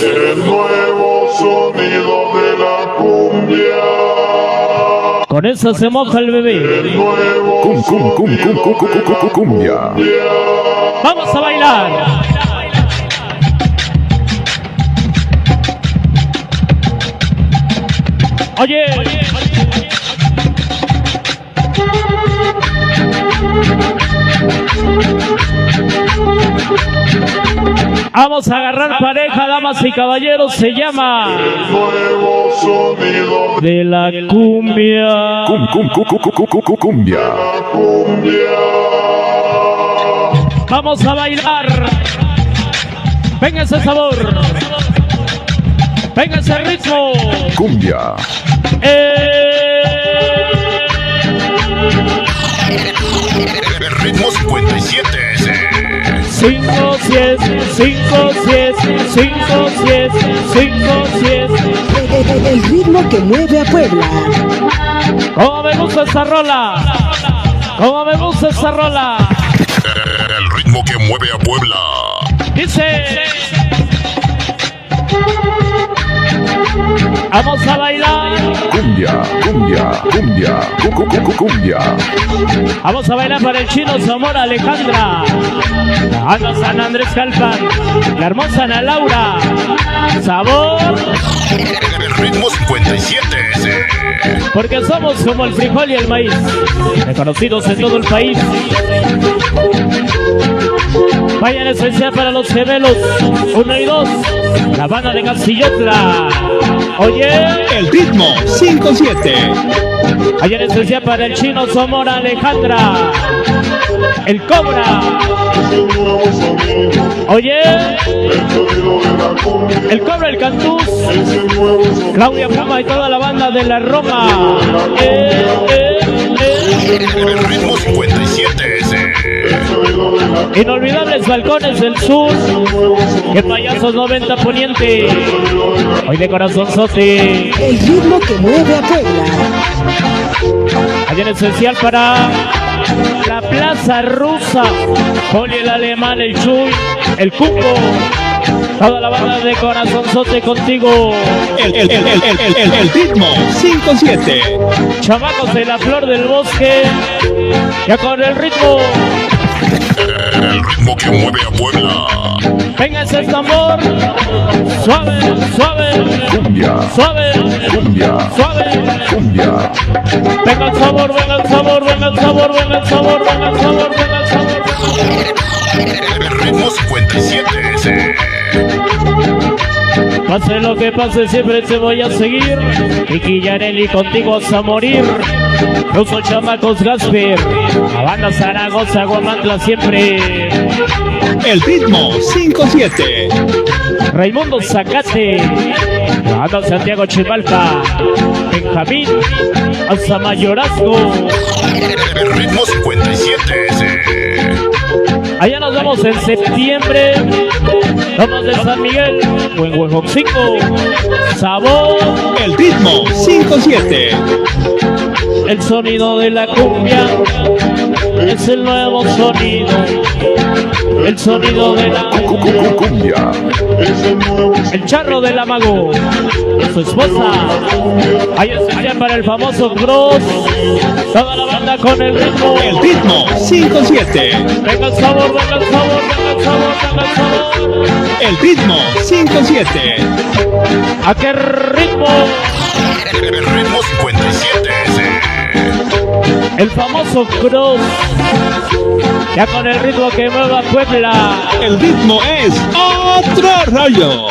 El nuevo sonido de la cumbia. Con eso se moja el bebé. El nuevo Cumbia. Vamos a bailar. Oye. Vamos a agarrar pareja, damas y caballeros. Se llama nuevo sonido de la cumbia. Cumbia. la cumbia. Vamos a bailar. Venga ese sabor. Venga ese ritmo. Cumbia. El ritmo 57 ese. 5, 7, 5, 7, 5, 7, 5, 7. El ritmo que mueve a Puebla. ¿Cómo me gusta esa rola? ¿Cómo me gusta esa rola? El ritmo que mueve a Puebla. Dice. Vamos a bailar. Cumbia. Vamos a bailar para el chino Zamora Alejandra. Anda San Andrés Calpan. La hermosa Ana Laura. Sabor. El ritmo 57 ese. Porque somos como el frijol y el maíz, reconocidos en todo el país. Vayan especial para los gemelos 1 y 2, la banda de Castillotla. Oye, El ritmo 57. vayan especial para el chino Zamora Alejandra, el Cobra. El nuevo sonido. Oye, El sonido de la cumbia. el Cobra, el Cantús, Es el nuevo sonido. Claudia Puma y toda la banda de la Roma. El ritmo 57 ese. Inolvidables balcones del sur, que payasos 90 poniente. Hoy de corazón sote. El ritmo que mueve a Puebla. Hay en especial para la Plaza Rusa, Poli el Alemán, el Chuy, el Cuco, toda la banda de corazón sote contigo. El ritmo 57. Chamacos de la Flor del Bosque, ya con el ritmo. El ritmo que mueve a Puebla. Venga ese tambor, suave, suave, Cumbia. suave, suave. Venga el sabor, venga el sabor, venga el sabor, venga el sabor, venga el sabor, venga el sabor. El ritmo 57 ese. Pase lo que pase, siempre te voy a seguir. Y Yareli contigo hasta morir. Ruso Chamacos Gasper, la banda Zaragoza, Guamantla siempre. El ritmo 57. Raimundo Zacate, la banda Santiago Chimalpa, Benjamín, hasta Mayorazgo. El ritmo 57 ese. Allá nos vamos en septiembre. Vamos de San Miguel, Buen Huejoxico, Sabor, El ritmo 57. el sonido de la cumbia. Es el nuevo sonido, el sonido de la Cumbia. Es el nuevo el charro del amago, su esposa. Hay especial para el famoso Cross, toda la banda con el ritmo. El ritmo 57. Venga el sabor, venga el sabor, venga el sabor, venga el sabor. El ritmo 57. ¿A qué ritmo? El ritmo 57 ese. El famoso Cross, ya con el ritmo que mueva Puebla. El ritmo es otro rollo.